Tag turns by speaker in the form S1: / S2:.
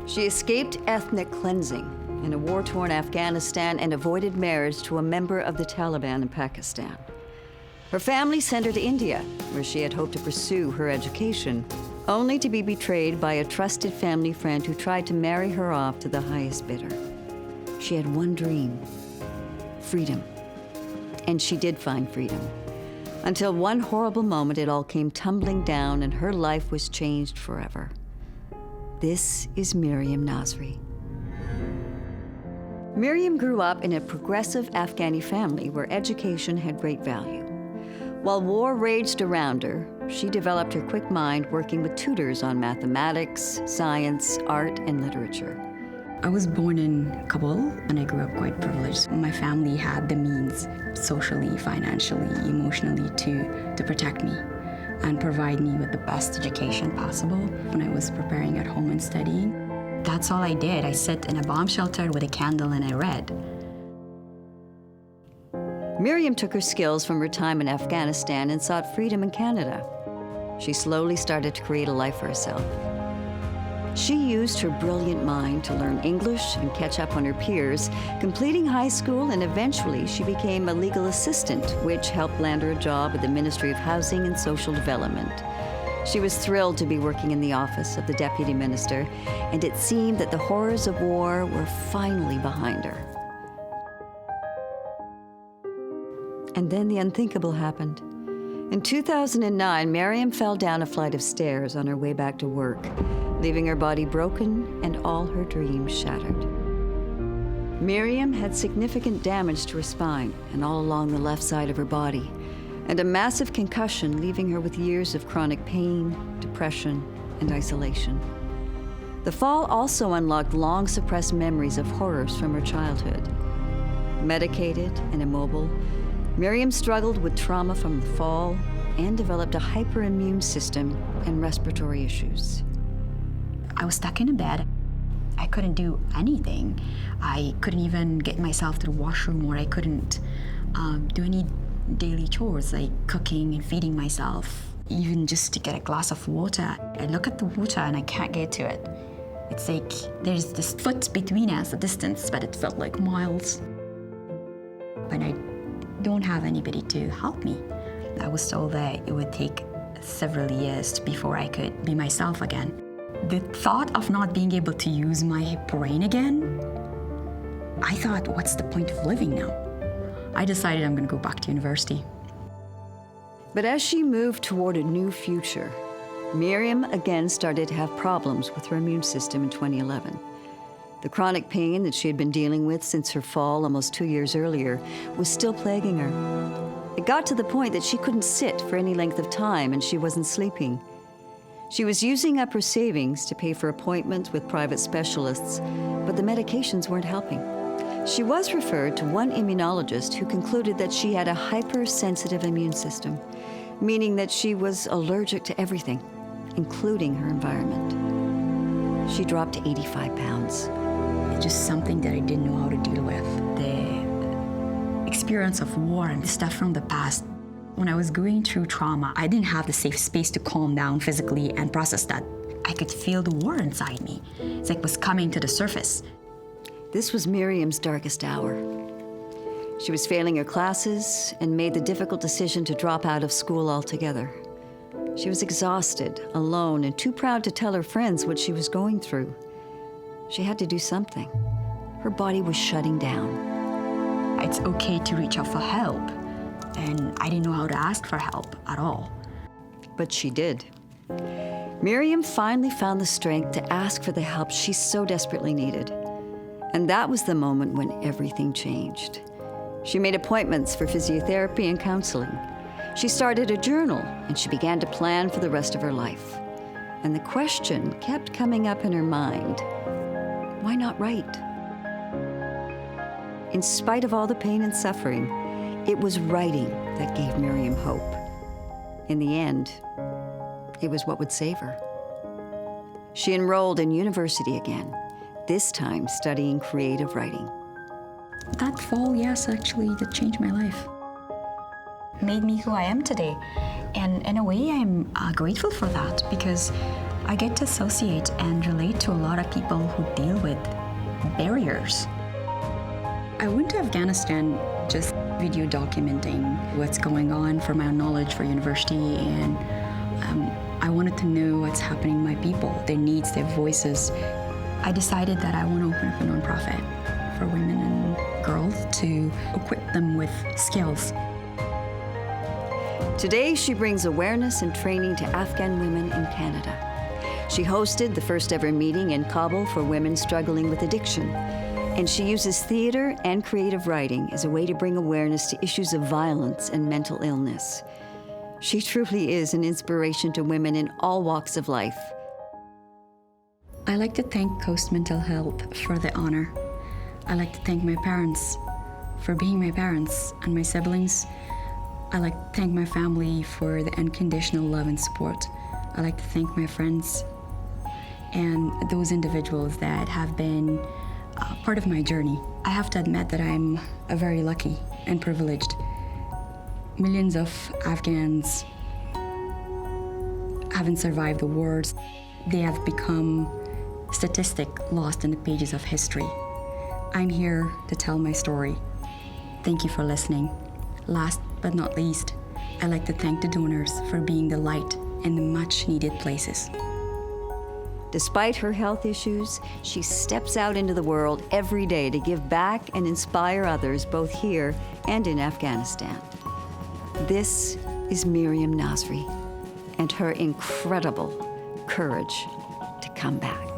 S1: She escaped ethnic cleansing in a war-torn Afghanistan and avoided marriage to a member of the Taliban in Pakistan. Her family sent her to India, where she had hoped to pursue her education, only to be betrayed by a trusted family friend who tried to marry her off to the highest bidder. She had one dream: freedom. And she did find freedom. Until one horrible moment, it all came tumbling down and her life was changed forever. This is Mariam Nasrri. Mariam grew up in a progressive Afghani family where education had great value. While war raged around her, she developed her quick mind working with tutors on mathematics, science, art, and literature.
S2: I was born in Kabul, and I grew up quite privileged. My family had the means, socially, financially, emotionally, to protect me and provide me with the best education possible when I was preparing at home and studying. That's all I did. I sat in a bomb shelter with a candle and I read.
S1: Mariam took her skills from her time in Afghanistan and sought freedom in Canada. She slowly started to create a life for herself. She used her brilliant mind to learn English and catch up on her peers, completing high school, and eventually she became a legal assistant, which helped land her a job at the Ministry of Housing and Social Development. She was thrilled to be working in the office of the Deputy Minister, and it seemed that the horrors of war were finally behind her. And then the unthinkable happened. In 2009, Mariam fell down a flight of stairs on her way back to work, leaving her body broken and all her dreams shattered. Mariam had significant damage to her spine and all along the left side of her body, and a massive concussion, leaving her with years of chronic pain, depression, and isolation. The fall also unlocked long-suppressed memories of horrors from her childhood. Medicated and immobile, Mariam struggled with trauma from the fall and developed a hyperimmune system and respiratory issues.
S2: I was stuck in a bed. I couldn't do anything. I couldn't even get myself to the washroom, or I couldn't do any daily chores like cooking and feeding myself. Even just to get a glass of water, I look at the water and I can't get to it. It's like there's this foot between us, a distance, but it felt like miles. But I don't have anybody to help me. I was told that it would take several years before I could be myself again. The thought of not being able to use my brain again, I thought, what's the point of living now? I decided I'm going to go back to university.
S1: But as she moved toward a new future, Mariam again started to have problems with her immune system in 2011. The chronic pain that she had been dealing with since her fall almost 2 years earlier was still plaguing her. It got to the point that she couldn't sit for any length of time and she wasn't sleeping. She was using up her savings to pay for appointments with private specialists, but the medications weren't helping. She was referred to one immunologist who concluded that she had a hypersensitive immune system, meaning that she was allergic to everything, including her environment. She dropped 85 pounds.
S2: It's just something that I didn't know how to deal with. The experience of war and stuff from the past. When I was going through trauma, I didn't have the safe space to calm down physically and process that. I could feel the war inside me. It's like it was coming to the surface.
S1: This was Mariam's darkest hour. She was failing her classes and made the difficult decision to drop out of school altogether. She was exhausted, alone, and too proud to tell her friends what she was going through. She had to do something. Her body was shutting down.
S2: It's okay to reach out for help, and I didn't know how to ask for help at all.
S1: But she did. Mariam finally found the strength to ask for the help she so desperately needed. And that was the moment when everything changed. She made appointments for physiotherapy and counseling. She started a journal, and she began to plan for the rest of her life. And the question kept coming up in her mind: why not write? In spite of all the pain and suffering, it was writing that gave Mariam hope. In the end, it was what would save her. She enrolled in university again, this time studying creative writing.
S2: That fall, yes, actually, that changed my life. Made me who I am today. And in a way, I'm grateful for that, because I get to associate and relate to a lot of people who deal with barriers. I went to Afghanistan just video documenting what's going on for my own knowledge for university, and I wanted to know what's happening to my people, their needs, their voices. I decided that I want to open up a nonprofit for women and girls to equip them with skills.
S1: Today, she brings awareness and training to Afghan women in Canada. She hosted the first ever meeting in Kabul for women struggling with addiction. And she uses theater and creative writing as a way to bring awareness to issues of violence and mental illness. She truly is an inspiration to women in all walks of life.
S2: I like to thank Coast Mental Health for the honor. I like to thank my parents for being my parents, and my siblings. I like to thank my family for the unconditional love and support. I like to thank my friends and those individuals that have been part of my journey. I have to admit that I'm very lucky and privileged. Millions of Afghans haven't survived the wars. They have become statistic lost in the pages of history. I'm here to tell my story. Thank you for listening. Last but not least, I'd like to thank the donors for being the light in the much needed places.
S1: Despite her health issues, she steps out into the world every day to give back and inspire others both here and in Afghanistan. This is Mariam Nasrri and her incredible courage to come back.